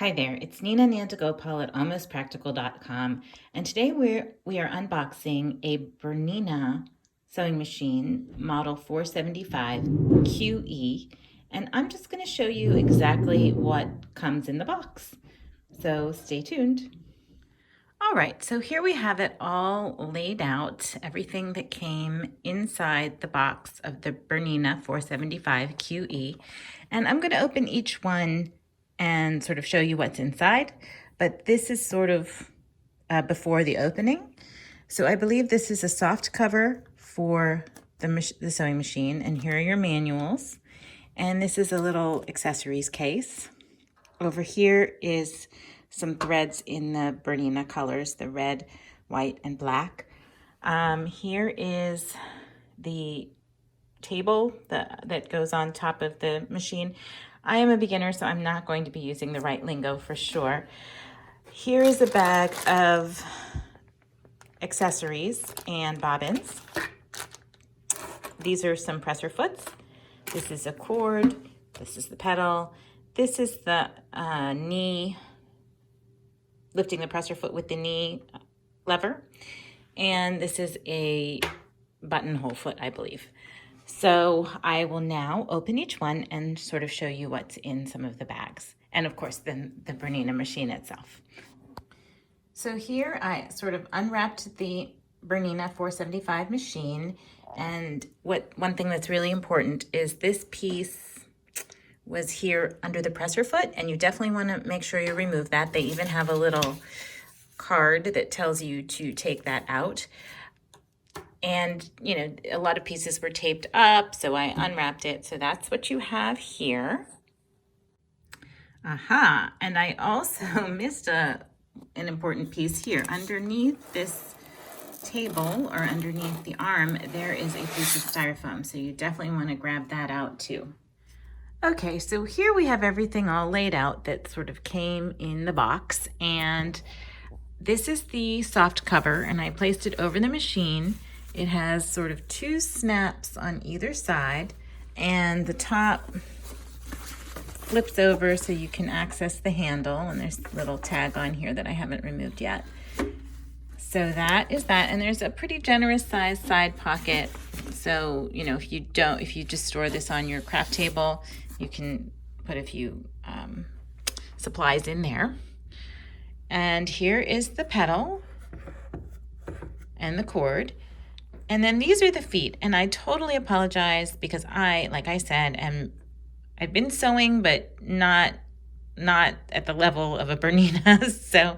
Hi there, it's Nina Nantagopal at almostpractical.com, and today we are unboxing a Bernina sewing machine model 475 QE, and I'm just going to show you exactly what comes in the box. So stay tuned. All right, so here we have it all laid out, everything that came inside the box of the Bernina 475 QE, and I'm going to open each one and sort of show you what's inside, but this is sort of before the opening. So I believe this is a soft cover for the sewing machine, and here are your manuals, and this is a little accessories case. Over here is some threads in the Bernina colors, the red, white, and black. Here is the table that goes on top of the machine. I am a beginner, so I'm not going to be using the right lingo for sure. Here is a bag of accessories and bobbins. These are some presser foots. This is a cord. This is the pedal. This is the knee, lifting the presser foot with the knee lever. And this is a buttonhole foot, I believe. So I will now open each one and sort of show you what's in some of the bags. And of course, then the Bernina machine itself. So here I sort of unwrapped the Bernina 475 machine. And one thing that's really important is this piece was here under the presser foot, and you definitely want to make sure you remove that. They even have a little card that tells you to take that out. And, you know, a lot of pieces were taped up, so I unwrapped it. So that's what you have here. Aha, and I also missed an important piece here. Underneath this table, or underneath the arm, there is a piece of styrofoam, so you definitely want to grab that out too. Okay, so here we have everything all laid out that sort of came in the box, and this is the soft cover, and I placed it over the machine. It has sort of two snaps on either side, and the top flips over so you can access the handle, and there's a little tag on here that I haven't removed yet. So that is that, and there's a pretty generous sized side pocket. So, you know, if you just store this on your craft table, you can put a few supplies in there. And here is the pedal and the cord. And then these are the feet. And I totally apologize because like I said, I've been sewing, but not at the level of a Bernina. So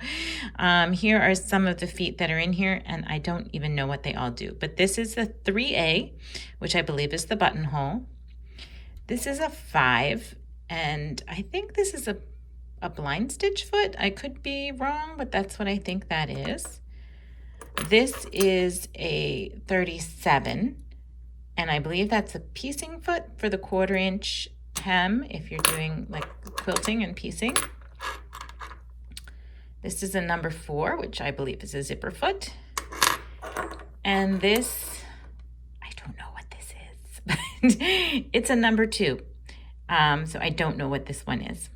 here are some of the feet that are in here, and I don't even know what they all do. But this is the 3A, which I believe is the buttonhole. This is a 5, and I think this is a blind stitch foot. I could be wrong, but that's what I think that is. This is a 37, and I believe that's a piecing foot for the 1/4 inch hem if you're doing like quilting and piecing. This is a number 4, which I believe is a zipper foot. And this, I don't know what this is, but it's a number 2. So I don't know what this one is.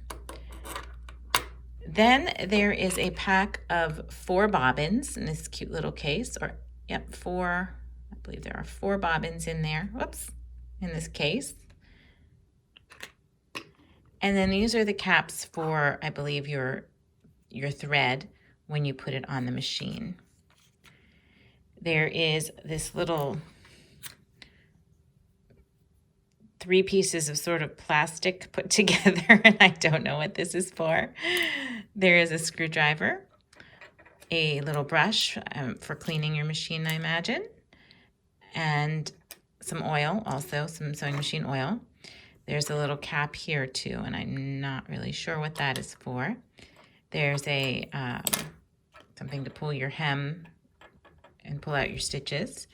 Then there is a pack of 4 bobbins in this cute little case, or yep, 4, I believe there are 4 bobbins in there, whoops, in this case. And then these are the caps for, I believe, your thread when you put it on the machine. There is this little 3 pieces of sort of plastic put together, and I don't know what this is for. There is a screwdriver, a little brush for cleaning your machine, I imagine, and some oil, also some sewing machine oil. There's a little cap here too, and I'm not really sure what that is for. There's a something to pull your hem and pull out your stitches.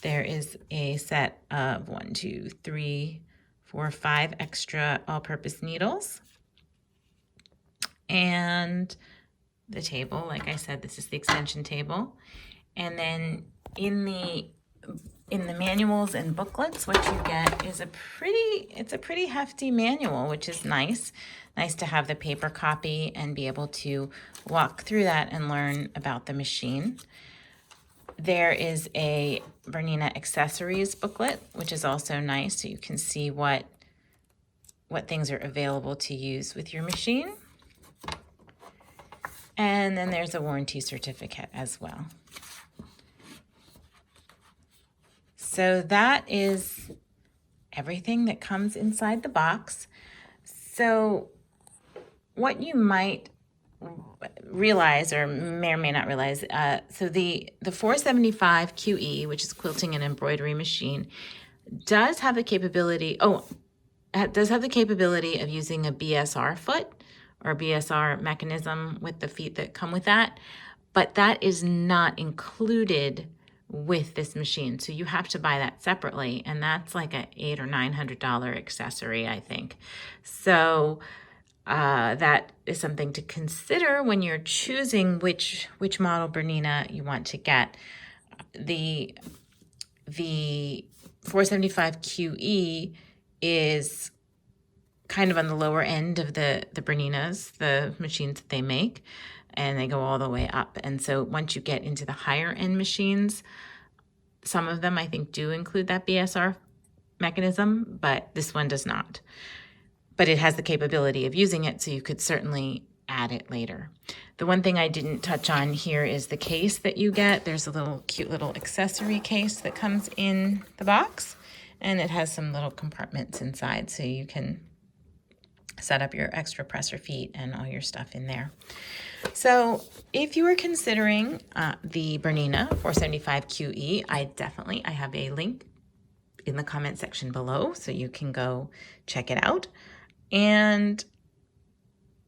There is a set of 1, 2, 3, 4, 5 extra all-purpose needles. And the table, like I said, this is the extension table. And then in the in the manuals and booklets, what you get is it's a pretty hefty manual, which is nice. Nice to have the paper copy and be able to walk through that and learn about the machine. There is a Bernina accessories booklet, which is also nice, so you can see what things are available to use with your machine. And then there's a warranty certificate as well. So that is everything that comes inside the box. So what you might realize, or may or may not realize, so the 475 QE, which is quilting and embroidery machine, does have the capability, of using a BSR foot or BSR mechanism with the feet that come with that, but that is not included with this machine. So you have to buy that separately, and that's like a $800 or $900 accessory, I think. So that is something to consider when you're choosing which model Bernina you want to get. The 475 QE is kind of on the lower end of the Berninas, the machines that they make, and they go all the way up. And so once you get into the higher end machines, some of them I think do include that BSR mechanism, but this one does not. But it has the capability of using it, so you could certainly add it later. The one thing I didn't touch on here is the case that you get. There's a cute little accessory case that comes in the box, and it has some little compartments inside, so you can set up your extra presser feet and all your stuff in there. So if you are considering the Bernina 475 QE, I have a link in the comment section below, so you can go check it out. And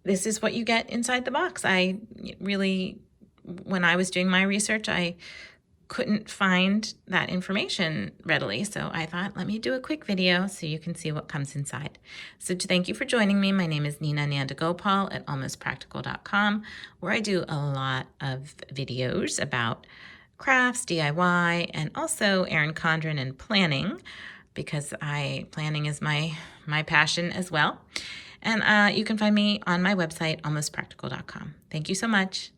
this is what you get inside the box. I really, when I was doing my research, I couldn't find that information readily. So I thought, let me do a quick video so you can see what comes inside. So thank you for joining me. My name is Nina Nandagopal at almostpractical.com, where I do a lot of videos about crafts, DIY, and also Erin Condren and planning, because planning is my passion as well. And you can find me on my website, almostpractical.com. Thank you so much.